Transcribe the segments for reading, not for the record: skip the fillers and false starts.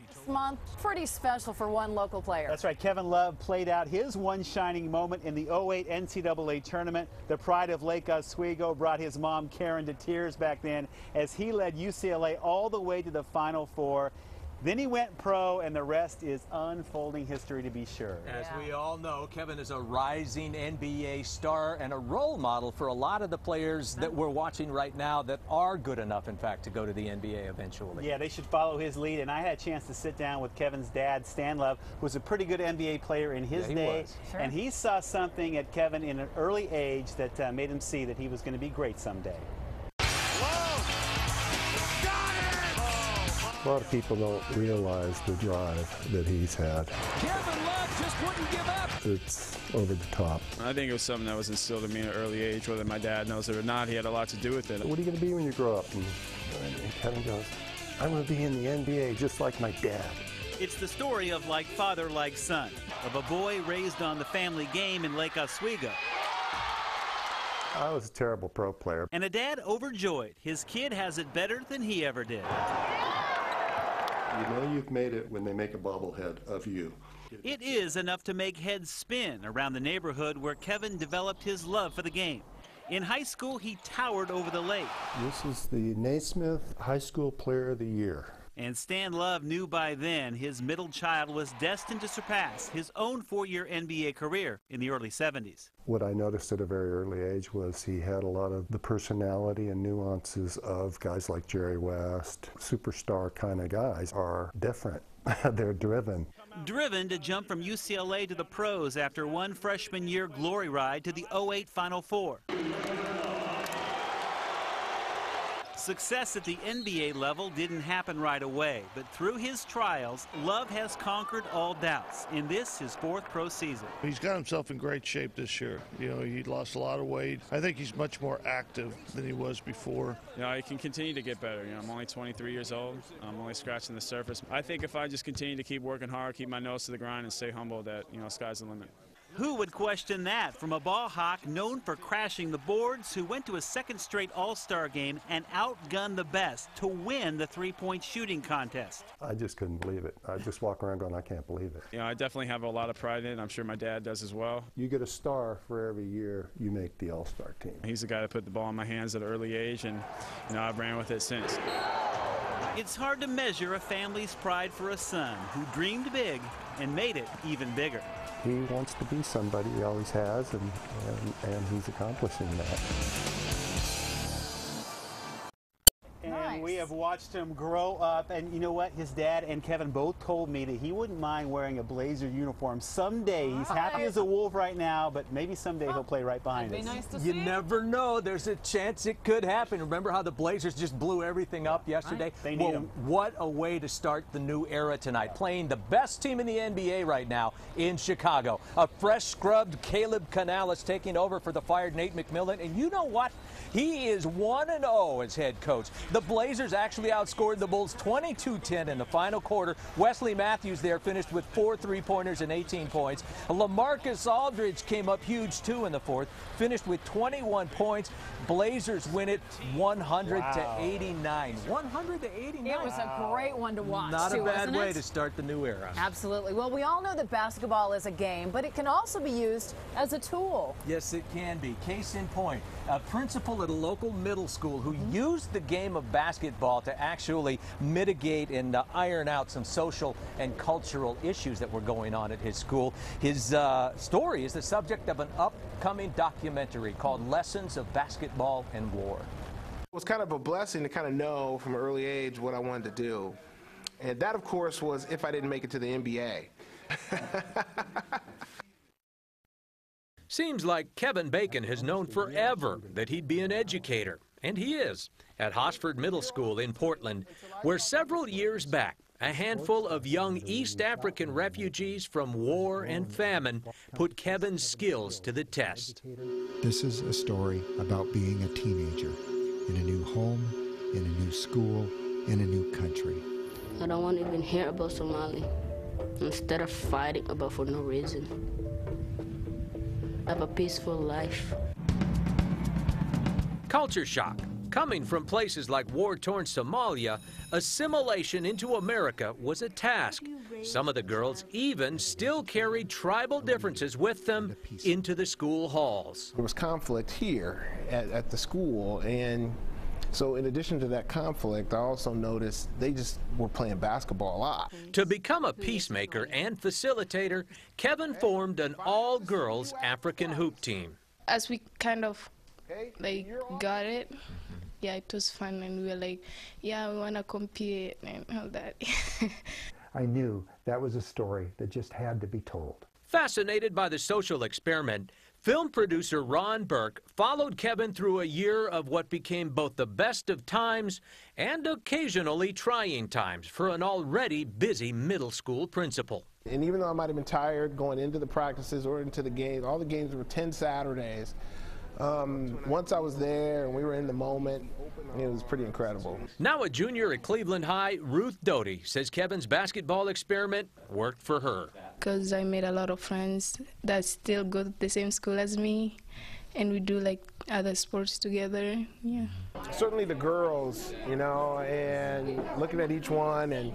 This month, pretty special for one local player. That's right. Kevin Love played out his one shining moment in the '08 NCAA tournament. The pride of Lake Oswego brought his mom Karen to tears back then as he led UCLA all the way to the Final Four. Then he went pro, and the rest is unfolding history, to be sure. As we all know, Kevin is a rising NBA star and a role model for a lot of the players that we're watching right now that are good enough, in fact, to go to the NBA eventually. Yeah, they should follow his lead. And I had a chance to sit down with Kevin's dad, Stan Love, who was a pretty good NBA player in his day. Sure. And he saw something at Kevin in an early age that made him see that he was going to be great someday. A lot of people don't realize the drive that he's had. Kevin Love just wouldn't give up. It's over the top. I think it was something that was instilled in me at an early age, whether my dad knows it or not. He had a lot to do with it. What are you going to be when you grow up? And Kevin goes, I'm going to be in the NBA just like my dad. It's the story of like father, like son, of a boy raised on the family game in Lake Oswego. I was a terrible pro player. And a dad overjoyed. His kid has it better than he ever did. You know you've made it when they make a bobblehead of you. It is enough to make heads spin around the neighborhood where Kevin developed his love for the game. In high school, he towered over the lake. This is the Naismith High School Player of the Year. And Stan Love knew by then his middle child was destined to surpass his own four-year NBA career in the early 70s. What I noticed at a very early age was he had a lot of the personality and nuances of guys like Jerry West. Superstar kind of guys are different. They're driven. Driven to jump from UCLA to the pros after one freshman year glory ride to the '08 Final Four. Success at the NBA level didn't happen right away, but through his trials, Love has conquered all doubts in this, his fourth pro season. He's got himself in great shape this year. You know, he lost a lot of weight. I think he's much more active than he was before. You know, I can continue to get better. You know, I'm only 23 years old. I'm only scratching the surface. I think if I just continue to keep working hard, keep my nose to the grind, and stay humble, that, you know, sky's the limit. Who would question that from a ball hawk known for crashing the boards, who went to a second straight All-Star game and outgunned the best to win the three-point shooting contest? I just couldn't believe it. I just walk around going, I can't believe it. You know, I definitely have a lot of pride in it. I'm sure my dad does as well. You get a star for every year you make the All-Star team. He's the guy that put the ball in my hands at an early age, and, you know, I've ran with it since. It's hard to measure a family's pride for a son who dreamed big and made it even bigger. He wants to be somebody, he always has, and he's accomplishing that. And we have watched him grow up, and you know what? His dad and Kevin both told me that he wouldn't mind wearing a Blazer uniform someday. He's happy as a wolf right now, but maybe someday he'll play right behind us. Nice to You see. never know. There's a chance it could happen. Remember how the Blazers just blew everything up yesterday? They need him. What a way to start the new era tonight. Playing the best team in the NBA right now in Chicago. A fresh scrubbed Caleb Canales taking over for the fired Nate McMillan. And you know what? He is 1-0 as head coach. The Blazers actually outscored the Bulls 22-10 in the final quarter. Wesley Matthews there finished with 4 three-pointers and 18 points. LaMarcus Aldridge came up huge too in the fourth, finished with 21 points. Blazers win it 100-89. 100-89. It was a great one to watch. Not a too, bad wasn't way it? to start the new era. Absolutely. Well, we all know that basketball is a game, but it can also be used as a tool. Yes, it can be. Case in point, a principal at a local middle school who used the game of basketball to actually mitigate and iron out some social and cultural issues that were going on at his school. His story is the subject of an upcoming documentary called Lessons of Basketball and War. It was kind of a blessing to kind of know from an early age what I wanted to do. And that, of course, was if I didn't make it to the NBA. Seems like Kevin Bacon has known forever that he'd be an educator, and he is, at Hosford Middle School in Portland, where several years back, a handful of young East African refugees from war and famine put Kevin's skills to the test. This is a story about being a teenager in a new home, in a new school, in a new country. I don't want to even hear about Somali. Instead of fighting about for no reason. Have a peaceful life. Culture shock, Coming from places like war-torn Somalia, assimilation into America was a task. Some of the girls even still carried tribal differences with them into the school halls. There was conflict here at the school, and so in addition to that conflict, I also noticed they just were playing basketball a lot. To become a peacemaker and facilitator, Kevin formed an all-girls African hoop team. As we kind of like got it, yeah, it was fun, and we were like, yeah, we want to compete and all that. I knew that was a story that just had to be told. Fascinated by the social experiment, film producer Ron Burke followed Kevin through a year of what became both the best of times and occasionally trying times for an already busy middle school principal. And even though I might have been tired going into the practices or into the games, all the games were 10 Saturdays. Once I was there and we were in the moment, it was pretty incredible. Now a junior at Cleveland High, Ruth Doty says Kevin's basketball experiment worked for her. Because I made a lot of friends that still go to the same school as me, and we do like other sports together. Yeah. Certainly the girls, you know, and looking at each one and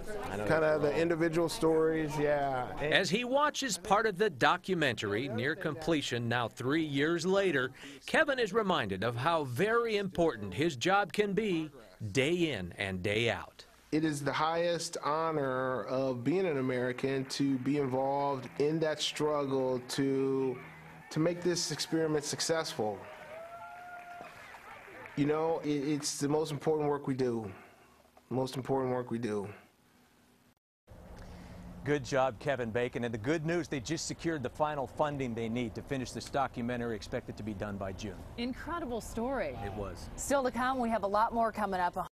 kind of the individual stories, yeah. As he watches part of the documentary near completion now 3 years later, Kevin is reminded of how very important his job can be day in and day out. It is the highest honor of being an American to be involved in that struggle to make this experiment successful. You know, it's the most important work we do. Most important work we do. Good job, Kevin Bacon. And the good news, they just secured the final funding they need to finish this documentary, expected to be done by June. Incredible story. It was. Still to come, we have a lot more coming up.